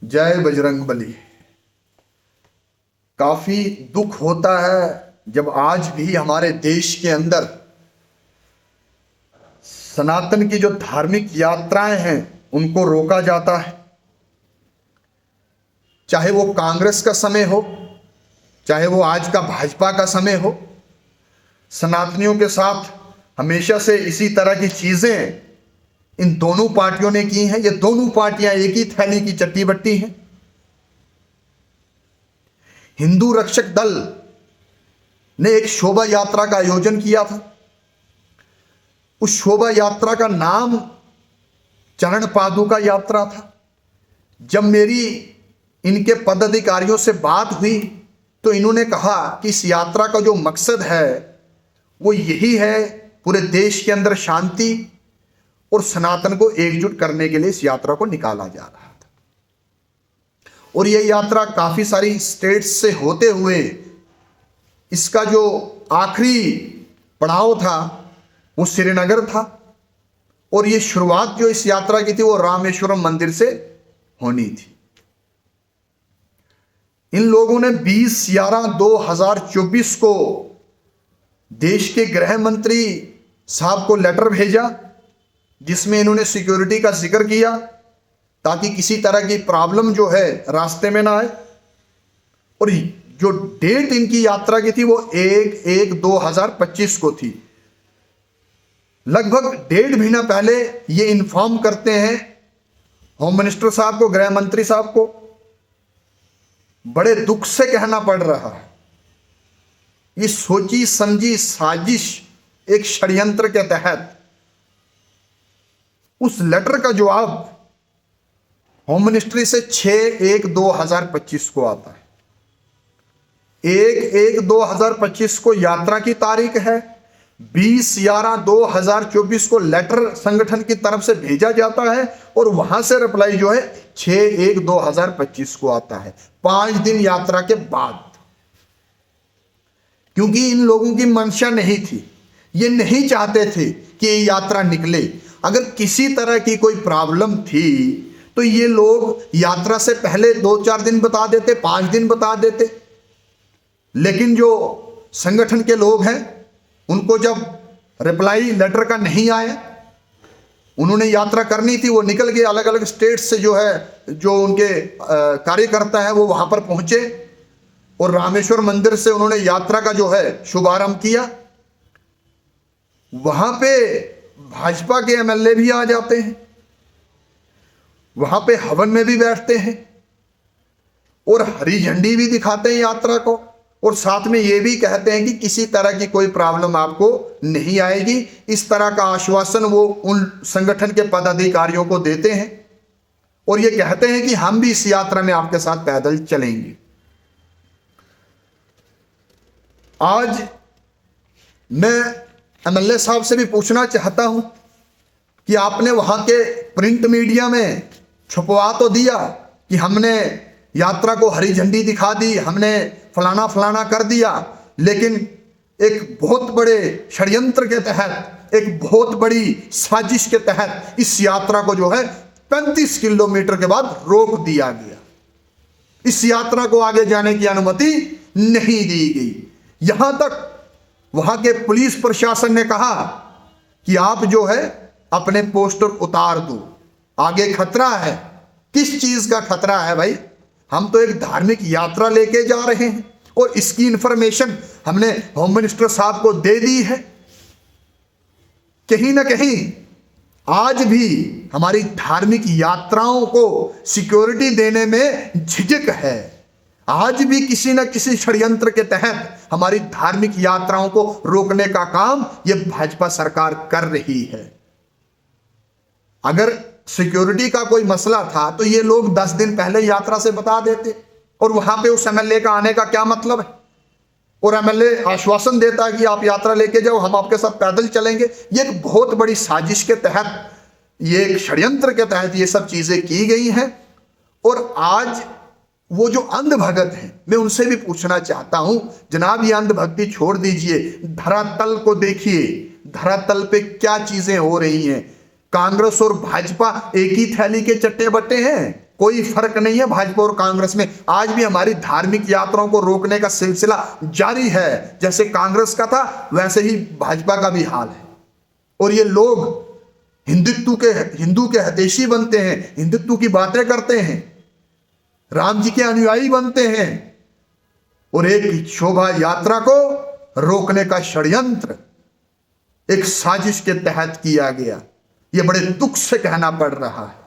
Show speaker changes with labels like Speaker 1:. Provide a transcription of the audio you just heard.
Speaker 1: जय बजरंगबली। काफी दुख होता है जब आज भी हमारे देश के अंदर सनातन की जो धार्मिक यात्राएं हैं उनको रोका जाता है। चाहे वो कांग्रेस का समय हो, चाहे वो आज का भाजपा का समय हो, सनातनियों के साथ हमेशा से इसी तरह की चीजें इन दोनों पार्टियों ने की हैं। ये दोनों पार्टियां एक ही थैली की चट्टी बट्टी हैं। हिंदू रक्षक दल ने एक शोभा यात्रा का आयोजन किया था। उस शोभा यात्रा का नाम चरण पादुका यात्रा था। जब मेरी इनके पदाधिकारियों से बात हुई तो इन्होंने कहा कि इस यात्रा का जो मकसद है वो यही है, पूरे देश के अंदर शांति और सनातन को एकजुट करने के लिए इस यात्रा को निकाला जा रहा था। और यह यात्रा काफी सारी स्टेट्स से होते हुए इसका जो आखिरी पड़ाव था वो श्रीनगर था। और ये शुरुआत जो इस यात्रा की थी वो रामेश्वरम मंदिर से होनी थी। इन लोगों ने 20/11/2024 को देश के गृह मंत्री साहब को लेटर भेजा जिसमें इन्होंने सिक्योरिटी का जिक्र किया ताकि किसी तरह की प्रॉब्लम जो है रास्ते में ना आए। और जो डेट इनकी यात्रा की थी वो 1/1/2025 को थी। लगभग 1.5 महीना पहले ये इन्फॉर्म करते हैं होम मिनिस्टर साहब को, गृह मंत्री साहब को। बड़े दुख से कहना पड़ रहा है, ये सोची समझी साजिश एक षड्यंत्र के तहत उस लेटर का जवाब होम मिनिस्ट्री से 6/1/2025 को आता है। 1/1/2025 को यात्रा की तारीख है। 20/11/2024 को लेटर संगठन की तरफ से भेजा जाता है और वहां से रिप्लाई जो है 6/1/2025 को आता है, 5 दिन यात्रा के बाद। क्योंकि इन लोगों की मंशा नहीं थी, ये नहीं चाहते थे कि ये यात्रा निकले। अगर किसी तरह की कोई प्रॉब्लम थी तो ये लोग यात्रा से पहले 2-4 दिन बता देते, 5 दिन बता देते। लेकिन जो संगठन के लोग हैं उनको जब रिप्लाई लेटर का नहीं आया, उन्होंने यात्रा करनी थी, वो निकल गए। अलग अलग स्टेट से जो है, जो उनके कार्यकर्ता है वो वहां पर पहुंचे और रामेश्वर मंदिर से उन्होंने यात्रा का जो है शुभारंभ किया। वहां पे भाजपा के एमएलए भी आ जाते हैं, वहां पे हवन में भी बैठते हैं और हरी झंडी भी दिखाते हैं यात्रा को। और साथ में ये भी कहते हैं कि किसी तरह की कोई प्रॉब्लम आपको नहीं आएगी। इस तरह का आश्वासन वो उन संगठन के पदाधिकारियों को देते हैं और ये कहते हैं कि हम भी इस यात्रा में आपके साथ पैदल चलेंगे। आज मैं एमएलए साहब से भी पूछना चाहता हूं कि आपने वहां के प्रिंट मीडिया में छुपवा तो दिया कि हमने यात्रा को हरी झंडी दिखा दी, हमने फलाना फलाना कर दिया, लेकिन एक बहुत बड़े षड्यंत्र के तहत, एक बहुत बड़ी साजिश के तहत इस यात्रा को जो है 35 किलोमीटर के बाद रोक दिया गया। इस यात्रा को आगे जाने की अनुमति नहीं दी गई। यहां तक वहां के पुलिस प्रशासन ने कहा कि आप जो है अपने पोस्टर उतार दो, आगे खतरा है। किस चीज का खतरा है भाई? हम तो एक धार्मिक यात्रा लेके जा रहे हैं और इसकी इंफॉर्मेशन हमने होम मिनिस्टर साहब को दे दी है। कहीं ना कहीं आज भी हमारी धार्मिक यात्राओं को सिक्योरिटी देने में झिझक है। आज भी किसी न किसी षड्यंत्र के तहत हमारी धार्मिक यात्राओं को रोकने का काम यह भाजपा सरकार कर रही है। अगर सिक्योरिटी का कोई मसला था तो ये लोग 10 दिन पहले यात्रा से बता देते और वहां पे उस एमएलए का आने का क्या मतलब है? और एमएलए आश्वासन देता है कि आप यात्रा लेके जाओ, हम आपके साथ पैदल चलेंगे। ये एक बहुत बड़ी साजिश के तहत, ये एक षड्यंत्र के तहत ये सब चीजें की गई हैं। और आज वो जो अंधभगत हैं, मैं उनसे भी पूछना चाहता हूं, जनाब ये अंधभक्ति छोड़ दीजिए, धरातल को देखिए, धरातल पे क्या चीजें हो रही हैं। कांग्रेस और भाजपा एक ही थैली के चट्टे बट्टे हैं। कोई फर्क नहीं है भाजपा और कांग्रेस में। आज भी हमारी धार्मिक यात्राओं को रोकने का सिलसिला जारी है। जैसे कांग्रेस का था वैसे ही भाजपा का भी हाल है। और ये लोग हिंदू के हितैषी बनते हैं, हिंदुत्व की बातें करते हैं, राम जी के अनुयायी बनते हैं, और एक शोभा यात्रा को रोकने का षड्यंत्र एक साजिश के तहत किया गया। यह बड़े दुख से कहना पड़ रहा है।